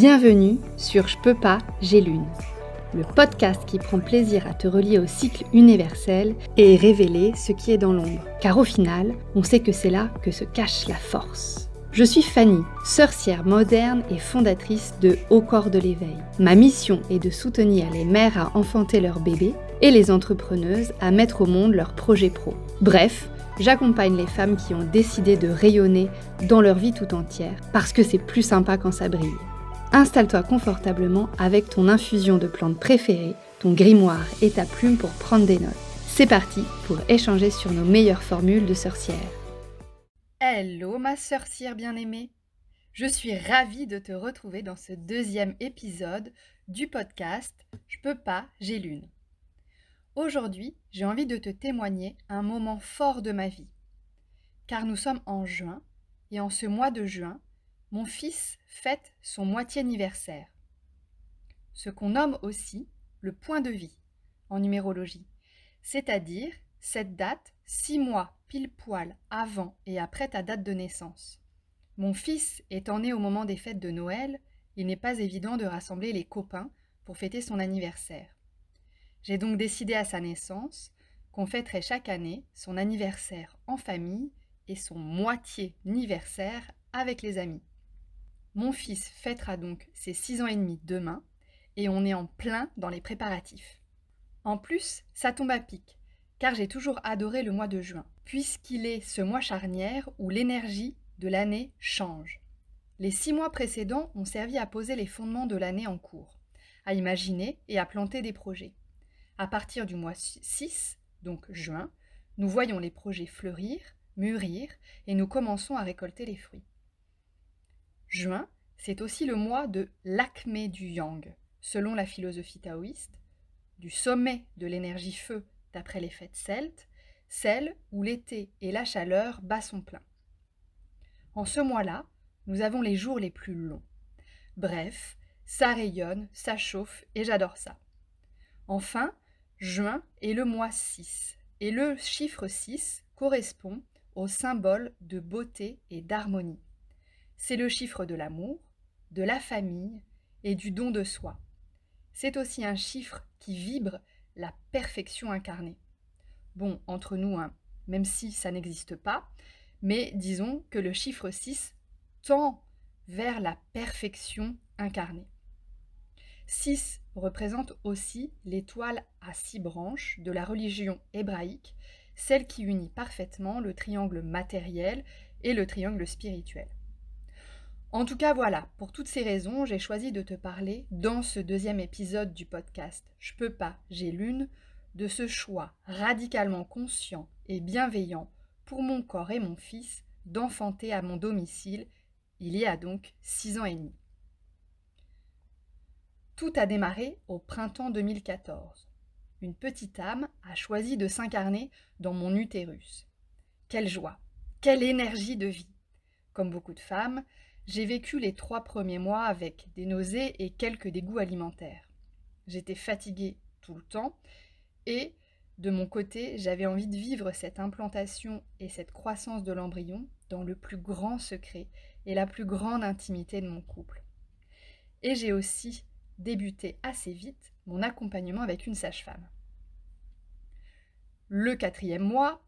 Bienvenue sur Je peux pas, j'ai lune, le podcast qui prend plaisir à te relier au cycle universel et révéler ce qui est dans l'ombre. Car au final, on sait que c'est là que se cache la force. Je suis Fanny, sorcière moderne et fondatrice de Au corps de l'éveil. Ma mission est de soutenir les mères à enfanter leurs bébés et les entrepreneuses à mettre au monde leurs projets pro. Bref, j'accompagne les femmes qui ont décidé de rayonner dans leur vie tout entière parce que c'est plus sympa quand ça brille. Installe-toi confortablement avec ton infusion de plantes préférée, ton grimoire et ta plume pour prendre des notes. C'est parti pour échanger sur nos meilleures formules de sorcières. Hello ma sorcière bien-aimée! Je suis ravie de te retrouver dans ce deuxième épisode du podcast Je peux pas, j'ai lune. Aujourd'hui, j'ai envie de te témoigner un moment fort de ma vie. Car nous sommes en juin, et en ce mois de juin, mon fils fête son moitié anniversaire. Ce qu'on nomme aussi le point de vie en numérologie, c'est-à-dire cette date 6 mois pile poil avant et après ta date de naissance. Mon fils étant né au moment des fêtes de Noël, il n'est pas évident de rassembler les copains pour fêter son anniversaire. J'ai donc décidé à sa naissance qu'on fêterait chaque année son anniversaire en famille et son moitié anniversaire avec les amis. Mon fils fêtera donc ses 6 ans et demi demain et on est en plein dans les préparatifs. En plus, ça tombe à pic, car j'ai toujours adoré le mois de juin, puisqu'il est ce mois charnière où l'énergie de l'année change. Les 6 mois précédents ont servi à poser les fondements de l'année en cours, à imaginer et à planter des projets. À partir du mois 6, donc juin, nous voyons les projets fleurir, mûrir et nous commençons à récolter les fruits. Juin, c'est aussi le mois de l'acmé du yang, selon la philosophie taoïste, du sommet de l'énergie feu d'après les fêtes celtes, celle où l'été et la chaleur bat son plein. En ce mois-là, nous avons les jours les plus longs. Bref, ça rayonne, ça chauffe et j'adore ça. Enfin, juin est le mois 6 et le chiffre 6 correspond au symbole de beauté et d'harmonie. C'est le chiffre de l'amour, de la famille et du don de soi. C'est aussi un chiffre qui vibre la perfection incarnée. Bon, entre nous, même si ça n'existe pas, mais disons que le chiffre 6 tend vers la perfection incarnée. 6 représente aussi l'étoile à 6 branches de la religion hébraïque, celle qui unit parfaitement le triangle matériel et le triangle spirituel. En tout cas, voilà, pour toutes ces raisons, j'ai choisi de te parler dans ce deuxième épisode du podcast Je peux pas, j'ai lune, de ce choix radicalement conscient et bienveillant pour mon corps et mon fils d'enfanter à mon domicile il y a donc 6 ans et demi. Tout a démarré au printemps 2014. Une petite âme a choisi de s'incarner dans mon utérus. Quelle joie, quelle énergie de vie! Comme beaucoup de femmes, j'ai vécu les 3 premiers mois avec des nausées et quelques dégoûts alimentaires. J'étais fatiguée tout le temps et, de mon côté, j'avais envie de vivre cette implantation et cette croissance de l'embryon dans le plus grand secret et la plus grande intimité de mon couple. Et j'ai aussi débuté assez vite mon accompagnement avec une sage-femme. Le 4e mois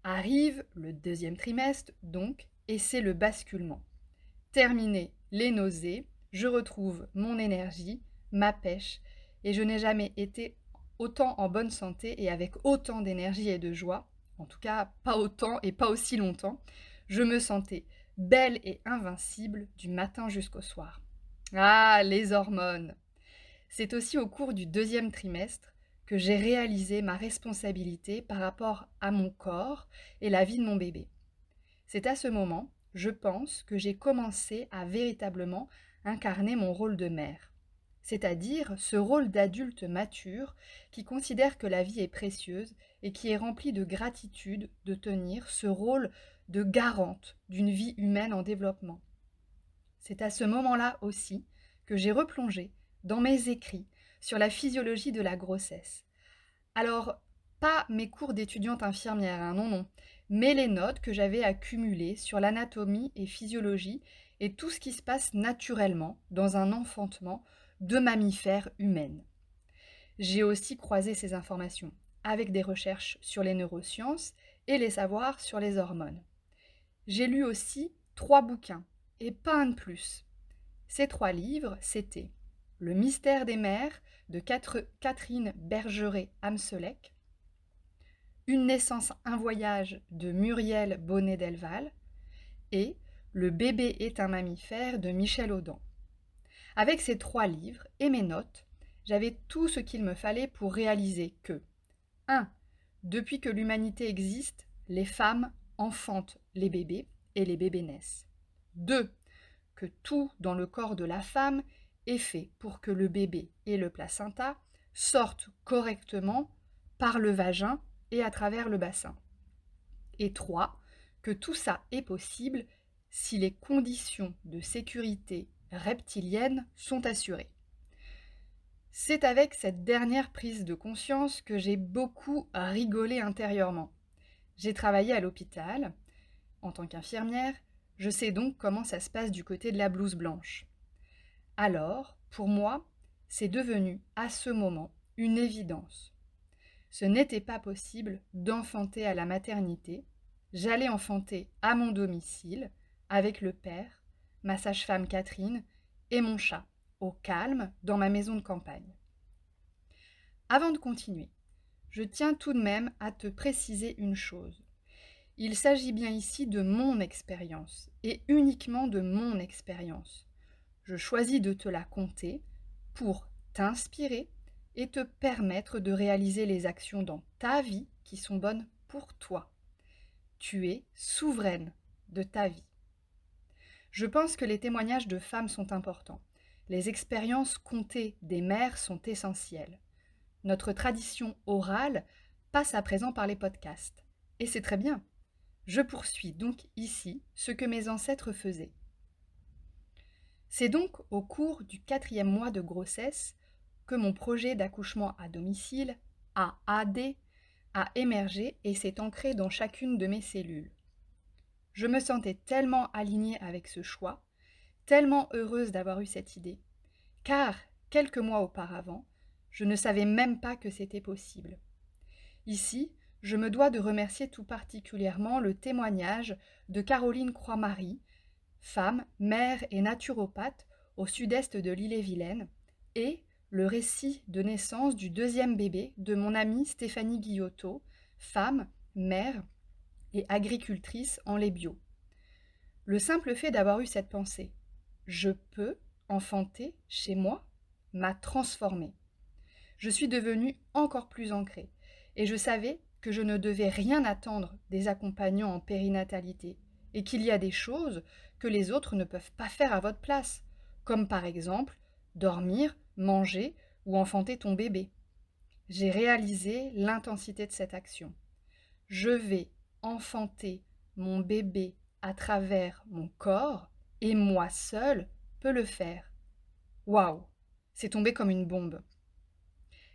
arrive, le 2e trimestre donc, et c'est le basculement. Terminé les nausées, je retrouve mon énergie, ma pêche, et je n'ai jamais été autant en bonne santé et avec autant d'énergie et de joie, en tout cas pas autant et pas aussi longtemps. Je me sentais belle et invincible du matin jusqu'au soir. Ah, les hormones! C'est aussi au cours du 2e trimestre que j'ai réalisé ma responsabilité par rapport à mon corps et la vie de mon bébé. C'est à ce moment, je pense, que j'ai commencé à véritablement incarner mon rôle de mère, c'est-à-dire ce rôle d'adulte mature qui considère que la vie est précieuse et qui est rempli de gratitude de tenir ce rôle de garante d'une vie humaine en développement. C'est à ce moment-là aussi que j'ai replongé dans mes écrits sur la physiologie de la grossesse. Alors, pas mes cours d'étudiante infirmière, non, mais les notes que j'avais accumulées sur l'anatomie et physiologie et tout ce qui se passe naturellement dans un enfantement de mammifères humaines. J'ai aussi croisé ces informations avec des recherches sur les neurosciences et les savoirs sur les hormones. J'ai lu aussi 3 bouquins, et pas un de plus. Ces 3 livres, c'était Le mystère des mers de Catherine Bergeret-Amselec, Une naissance, un voyage de Muriel Bonnet-Delval et Le bébé est un mammifère de Michel Audin. Avec ces 3 livres et mes notes, j'avais tout ce qu'il me fallait pour réaliser que 1. Depuis que l'humanité existe, les femmes enfantent les bébés et les bébés naissent. 2. Que tout dans le corps de la femme est fait pour que le bébé et le placenta sortent correctement par le vagin et à travers le bassin. Et 3. Que tout ça est possible si les conditions de sécurité reptilienne sont assurées. C'est avec cette dernière prise de conscience que j'ai beaucoup rigolé intérieurement. J'ai travaillé à l'hôpital en tant qu'infirmière, je sais donc comment ça se passe du côté de la blouse blanche. Alors, pour moi, c'est devenu à ce moment une évidence. Ce n'était pas possible d'enfanter à la maternité, j'allais enfanter à mon domicile avec le père, ma sage-femme Catherine et mon chat, au calme dans ma maison de campagne. Avant de continuer, je tiens tout de même à te préciser une chose. Il s'agit bien ici de mon expérience, et uniquement de mon expérience. Je choisis de te la conter pour t'inspirer et te permettre de réaliser les actions dans ta vie qui sont bonnes pour toi. Tu es souveraine de ta vie. Je pense que les témoignages de femmes sont importants. Les expériences contées des mères sont essentielles. Notre tradition orale passe à présent par les podcasts. Et c'est très bien. Je poursuis donc ici ce que mes ancêtres faisaient. C'est donc au cours du 4e mois de grossesse que mon projet d'accouchement à domicile, AAD, a émergé et s'est ancré dans chacune de mes cellules. Je me sentais tellement alignée avec ce choix, tellement heureuse d'avoir eu cette idée, car quelques mois auparavant, je ne savais même pas que c'était possible. Ici, je me dois de remercier tout particulièrement le témoignage de Caroline Croix-Marie, femme, mère et naturopathe au sud-est de l'Ille-et-Vilaine, et le récit de naissance du 2e bébé de mon amie Stéphanie Guillotot, femme, mère et agricultrice en lait bio. Le simple fait d'avoir eu cette pensée « je peux enfanter chez moi » m'a transformée. Je suis devenue encore plus ancrée et je savais que je ne devais rien attendre des accompagnants en périnatalité et qu'il y a des choses que les autres ne peuvent pas faire à votre place, comme par exemple dormir, manger ou enfanter ton bébé. J'ai réalisé l'intensité de cette action. Je vais enfanter mon bébé à travers mon corps et moi seule peux le faire. Waouh! C'est tombé comme une bombe.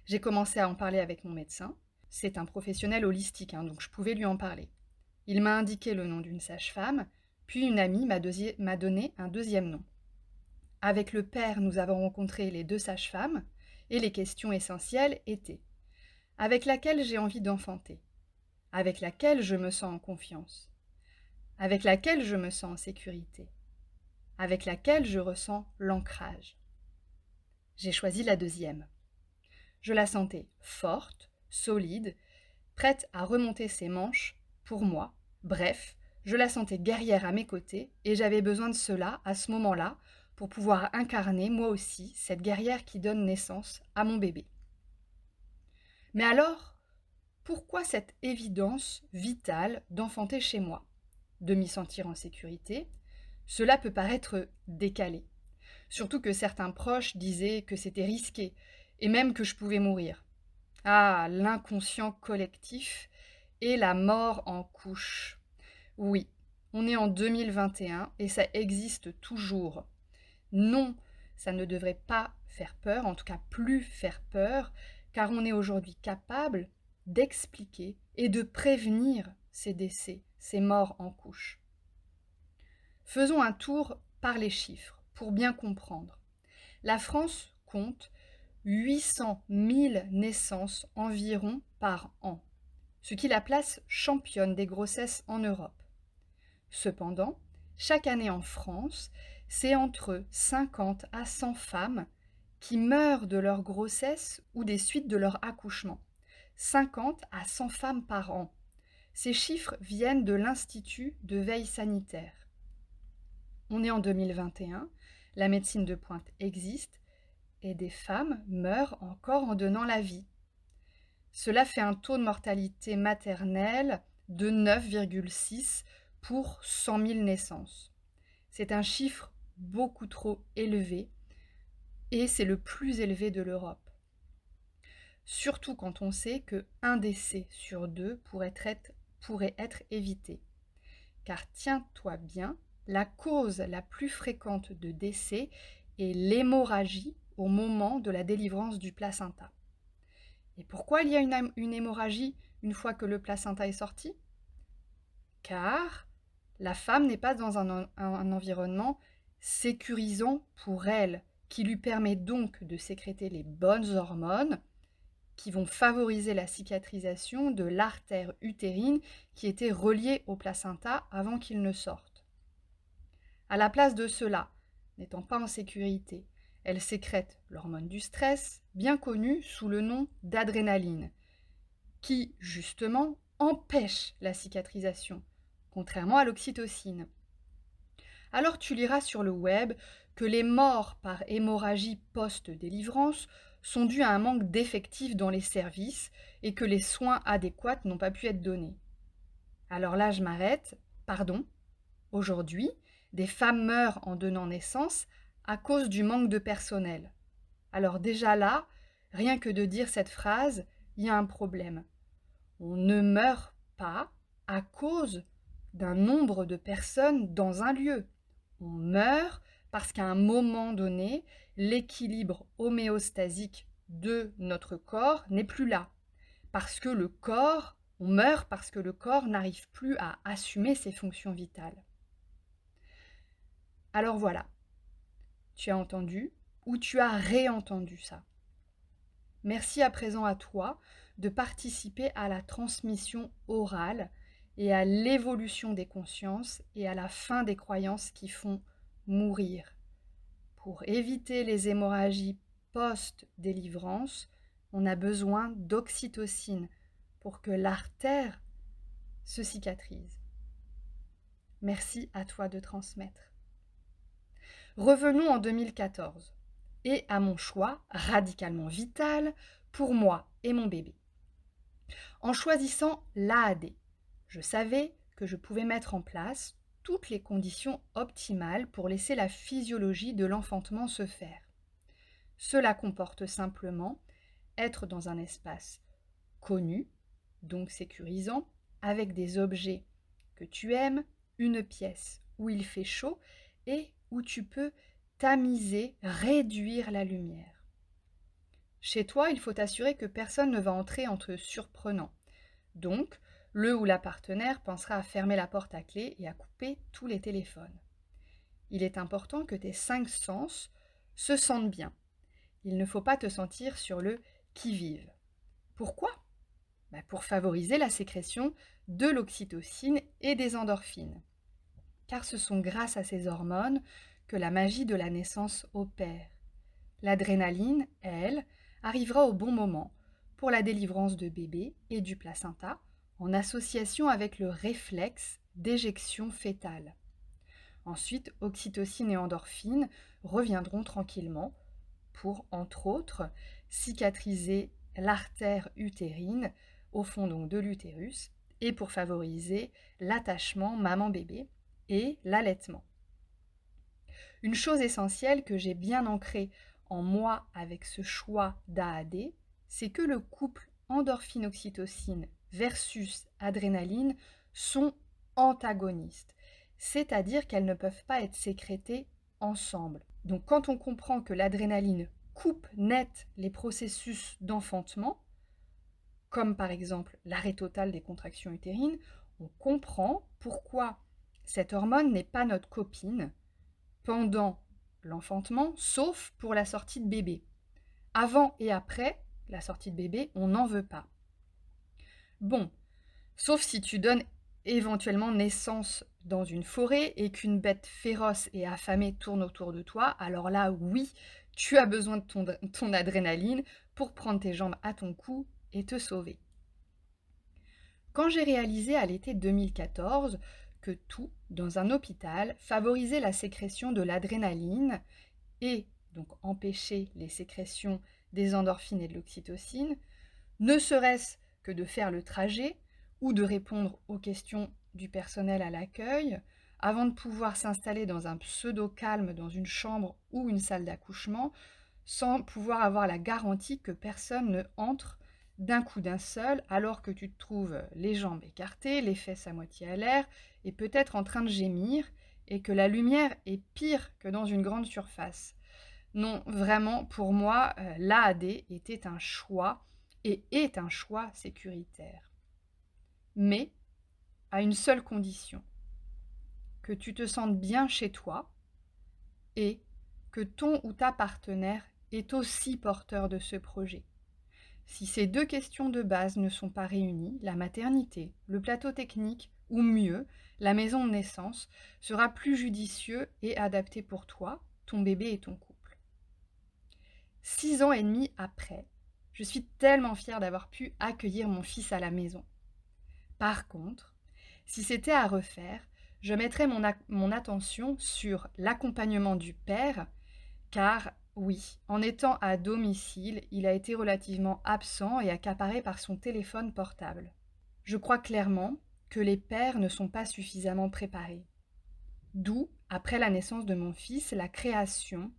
J'ai commencé à en parler avec mon médecin. C'est un professionnel holistique, donc je pouvais lui en parler. Il m'a indiqué le nom d'une sage-femme, puis une amie m'a donné un 2e nom. Avec le père, nous avons rencontré les 2 sages-femmes, et les questions essentielles étaient « avec laquelle j'ai envie d'enfanter ? Avec laquelle je me sens en confiance ? Avec laquelle je me sens en sécurité ? Avec laquelle je ressens l'ancrage ?» J'ai choisi la 2e. Je la sentais forte, solide, prête à remonter ses manches pour moi. Bref, je la sentais guerrière à mes côtés et j'avais besoin de cela à ce moment-là pour pouvoir incarner moi aussi cette guerrière qui donne naissance à mon bébé. Mais alors, pourquoi cette évidence vitale d'enfanter chez moi, de m'y sentir en sécurité? Cela peut paraître décalé. Surtout que certains proches disaient que c'était risqué et même que je pouvais mourir. Ah, l'inconscient collectif et la mort en couche. Oui, on est en 2021 et ça existe toujours. Non, ça ne devrait pas faire peur, en tout cas plus faire peur, car on est aujourd'hui capable d'expliquer et de prévenir ces décès, ces morts en couche. Faisons un tour par les chiffres pour bien comprendre. La France compte 800 000 naissances environ par an, ce qui la place championne des grossesses en Europe. Cependant, chaque année en France, c'est entre 50 à 100 femmes qui meurent de leur grossesse ou des suites de leur accouchement. 50 à 100 femmes par an. Ces chiffres viennent de l'Institut de veille sanitaire. On est en 2021, la médecine de pointe existe et des femmes meurent encore en donnant la vie. Cela fait un taux de mortalité maternelle de 9,6 pour 100 000 naissances. C'est un chiffre beaucoup trop élevé et c'est le plus élevé de l'Europe. Surtout quand on sait qu'un décès sur 2 pourrait être évité. Car tiens-toi bien, la cause la plus fréquente de décès est l'hémorragie au moment de la délivrance du placenta. Et pourquoi il y a une hémorragie une fois que le placenta est sorti ? Car la femme n'est pas dans un environnement sécurisant pour elle, qui lui permet donc de sécréter les bonnes hormones qui vont favoriser la cicatrisation de l'artère utérine qui était reliée au placenta avant qu'il ne sorte. À la place de cela, n'étant pas en sécurité, elle sécrète l'hormone du stress, bien connue sous le nom d'adrénaline, qui, justement, empêche la cicatrisation, contrairement à l'oxytocine. Alors tu liras sur le web que les morts par hémorragie post-délivrance sont dus à un manque d'effectifs dans les services et que les soins adéquats n'ont pas pu être donnés. Alors là, je m'arrête. Pardon. Aujourd'hui, des femmes meurent en donnant naissance à cause du manque de personnel. Alors déjà là, rien que de dire cette phrase, il y a un problème. On ne meurt pas à cause d'un nombre de personnes dans un lieu. On meurt parce qu'à un moment donné, l'équilibre homéostasique de notre corps n'est plus là. On meurt parce que le corps n'arrive plus à assumer ses fonctions vitales. Alors voilà, tu as entendu ou tu as réentendu ça. Merci à présent à toi de participer à la transmission orale et à l'évolution des consciences et à la fin des croyances qui font mourir. Pour éviter les hémorragies post-délivrance, on a besoin d'oxytocine pour que l'artère se cicatrise. Merci à toi de transmettre. Revenons en 2014 et à mon choix radicalement vital pour moi et mon bébé. En choisissant l'AAD, je savais que je pouvais mettre en place toutes les conditions optimales pour laisser la physiologie de l'enfantement se faire. Cela comporte simplement être dans un espace connu, donc sécurisant, avec des objets que tu aimes, une pièce où il fait chaud et où tu peux tamiser, réduire la lumière. Chez toi, il faut t'assurer que personne ne va entrer en te surprenant. Donc, le ou la partenaire pensera à fermer la porte à clé et à couper tous les téléphones. Il est important que tes 5 sens se sentent bien. Il ne faut pas te sentir sur le qui-vive. Pourquoi ? Pour favoriser la sécrétion de l'oxytocine et des endorphines. Car ce sont grâce à ces hormones que la magie de la naissance opère. L'adrénaline, elle, arrivera au bon moment pour la délivrance de bébé et du placenta en association avec le réflexe d'éjection fœtale. Ensuite, oxytocine et endorphine reviendront tranquillement pour, entre autres, cicatriser l'artère utérine au fond donc de l'utérus et pour favoriser l'attachement maman-bébé et l'allaitement. Une chose essentielle que j'ai bien ancrée en moi avec ce choix d'AAD, c'est que le couple endorphine-oxytocine versus adrénaline sont antagonistes, c'est-à-dire qu'elles ne peuvent pas être sécrétées ensemble. Donc quand on comprend que l'adrénaline coupe net les processus d'enfantement, comme par exemple l'arrêt total des contractions utérines, on comprend pourquoi cette hormone n'est pas notre copine, pendant l'enfantement, sauf pour la sortie de bébé. Avant et après la sortie de bébé, on n'en veut pas. Bon, sauf si tu donnes éventuellement naissance dans une forêt et qu'une bête féroce et affamée tourne autour de toi, alors là, oui, tu as besoin de ton adrénaline pour prendre tes jambes à ton cou et te sauver. Quand j'ai réalisé à l'été 2014 que tout, dans un hôpital, favorisait la sécrétion de l'adrénaline et donc empêchait les sécrétions des endorphines et de l'oxytocine, ne serait-ce que de faire le trajet ou de répondre aux questions du personnel à l'accueil, avant de pouvoir s'installer dans un pseudo-calme dans une chambre ou une salle d'accouchement, sans pouvoir avoir la garantie que personne ne entre d'un coup d'un seul, alors que tu te trouves les jambes écartées, les fesses à moitié à l'air, et peut-être en train de gémir, et que la lumière est pire que dans une grande surface. Non, vraiment, pour moi, l'AAD était un choix, et est un choix sécuritaire. Mais à une seule condition, que tu te sentes bien chez toi, et que ton ou ta partenaire est aussi porteur de ce projet. Si ces deux questions de base ne sont pas réunies, la maternité, le plateau technique, ou mieux, la maison de naissance, sera plus judicieux et adapté pour toi, ton bébé et ton couple. 6 ans et demi après, je suis tellement fière d'avoir pu accueillir mon fils à la maison. Par contre, si c'était à refaire, je mettrais mon attention sur l'accompagnement du père, car oui, en étant à domicile, il a été relativement absent et accaparé par son téléphone portable. Je crois clairement que les pères ne sont pas suffisamment préparés. D'où, après la naissance de mon fils, la création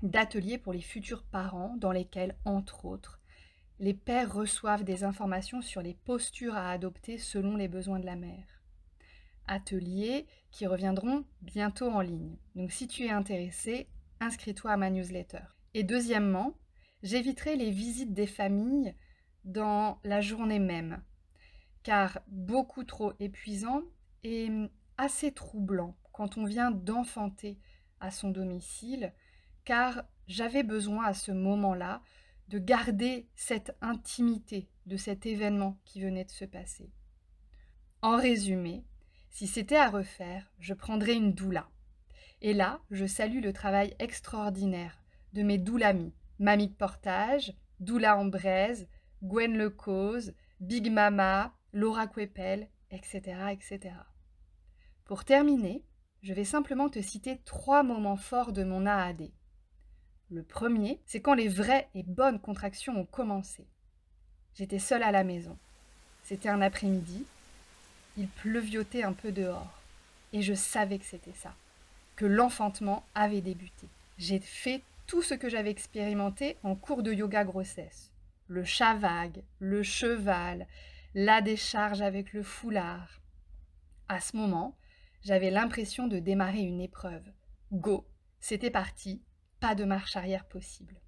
d'ateliers pour les futurs parents dans lesquels, entre autres, les pères reçoivent des informations sur les postures à adopter selon les besoins de la mère. Ateliers qui reviendront bientôt en ligne. Donc si tu es intéressé, inscris-toi à ma newsletter. Et deuxièmement, j'éviterai les visites des familles dans la journée même, car beaucoup trop épuisant et assez troublant quand on vient d'enfanter à son domicile, car j'avais besoin à ce moment-là de garder cette intimité de cet événement qui venait de se passer. En résumé, si c'était à refaire, je prendrais une doula. Et là, je salue le travail extraordinaire de mes doulamis, Mamie de Portage, Doula en Braise, Gwen Lecause, Big Mama, Laura Quepel, etc., etc. Pour terminer, je vais simplement te citer 3 moments forts de mon AAD. Le premier, c'est quand les vraies et bonnes contractions ont commencé. J'étais seule à la maison. C'était un après-midi. Il pleuviotait un peu dehors. Et je savais que c'était ça, que l'enfantement avait débuté. J'ai fait tout ce que j'avais expérimenté en cours de yoga grossesse. Le chat vague, le cheval, la décharge avec le foulard. À ce moment, j'avais l'impression de démarrer une épreuve. Go, c'était parti, pas de marche arrière possible.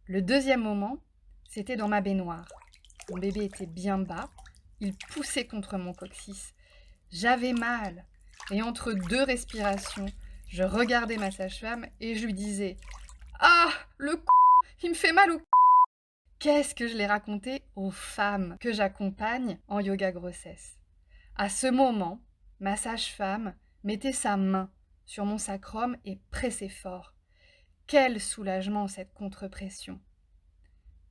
Le deuxième moment, c'était dans ma baignoire. Mon bébé était bien bas, il poussait contre mon coccyx. J'avais mal, et entre 2 respirations, je regardais ma sage-femme et je lui disais « Ah, le c***, il me fait mal au c***. » Qu'est-ce que je l'ai raconté aux femmes que j'accompagne en yoga grossesse. À ce moment, ma sage-femme mettait sa main sur mon sacrum et pressait fort. Quel soulagement cette contre-pression.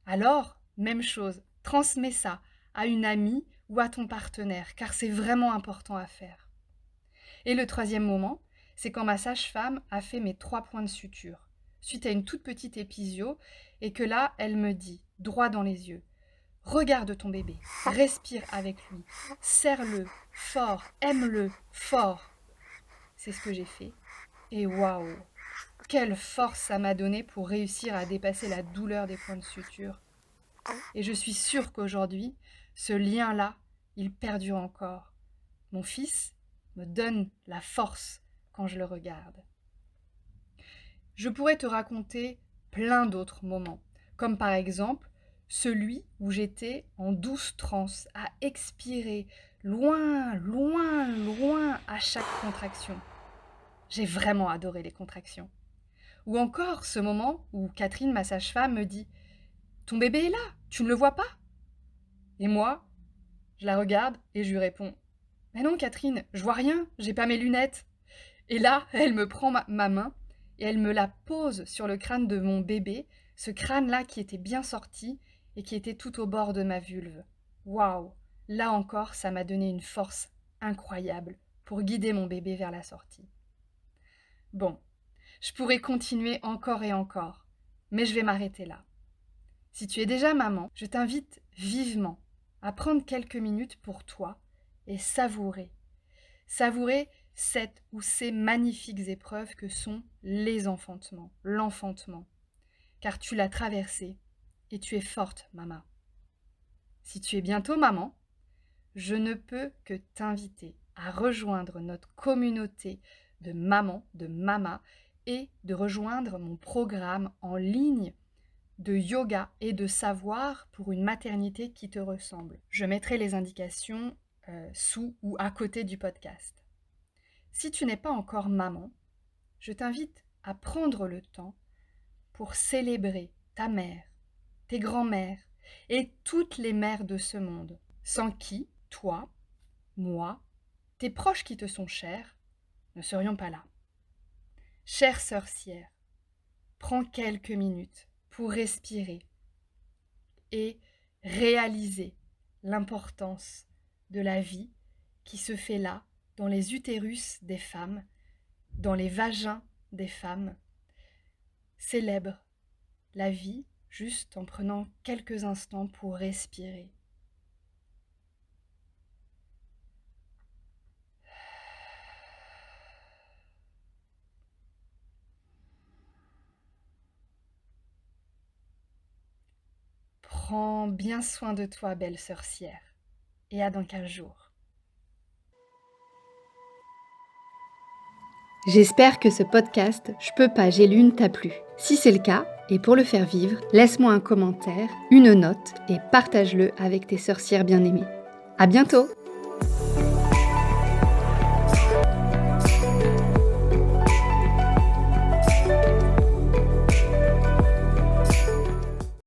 Alors, même chose, transmets ça à une amie ou à ton partenaire, car c'est vraiment important à faire. Et le troisième moment, c'est quand ma sage-femme a fait mes 3 points de suture, suite à une toute petite épisio, et que là, elle me dit, droit dans les yeux, « Regarde ton bébé, respire avec lui, serre-le fort, aime-le fort. » C'est ce que j'ai fait. Et waouh, quelle force ça m'a donné pour réussir à dépasser la douleur des points de suture. Et je suis sûre qu'aujourd'hui, ce lien-là, il perdure encore. Mon fils me donne la force quand je le regarde. Je pourrais te raconter plein d'autres moments, comme par exemple celui où j'étais en douce transe, à expirer loin, loin, loin à chaque contraction. J'ai vraiment adoré les contractions. Ou encore ce moment où Catherine, ma sage-femme, me dit « Ton bébé est là, tu ne le vois pas ?» Et moi, je la regarde et je lui réponds « Mais non Catherine, je vois rien, j'ai pas mes lunettes. » Et là, elle me prend ma main et elle me la pose sur le crâne de mon bébé, ce crâne-là qui était bien sorti et qui était tout au bord de ma vulve. Waouh! Là encore, ça m'a donné une force incroyable pour guider mon bébé vers la sortie. Bon, je pourrais continuer encore et encore, mais je vais m'arrêter là. Si tu es déjà maman, je t'invite vivement à prendre quelques minutes pour toi et savourer cette ou ces magnifiques épreuves que sont les enfantements, l'enfantement. Car tu l'as traversé et tu es forte, maman. Si tu es bientôt maman, je ne peux que t'inviter à rejoindre notre communauté de mamans, de mamas, et de rejoindre mon programme en ligne de yoga et de savoir pour une maternité qui te ressemble. Je mettrai les indications sous ou à côté du podcast. Si tu n'es pas encore maman, je t'invite à prendre le temps pour célébrer ta mère, tes grands-mères et toutes les mères de ce monde, sans qui, toi, moi, tes proches qui te sont chers, ne serions pas là. Chère sorcière, prends quelques minutes pour respirer et réaliser l'importance de la vie qui se fait là, dans les utérus des femmes, dans les vagins des femmes. Célèbre la vie juste en prenant quelques instants pour respirer. Prends bien soin de toi, belle sorcière, et à dans 15 jours. J'espère que ce podcast Je peux pas, j'ai l'une t'a plu. Si c'est le cas, et pour le faire vivre, laisse-moi un commentaire, une note et partage-le avec tes sorcières bien-aimées. À bientôt!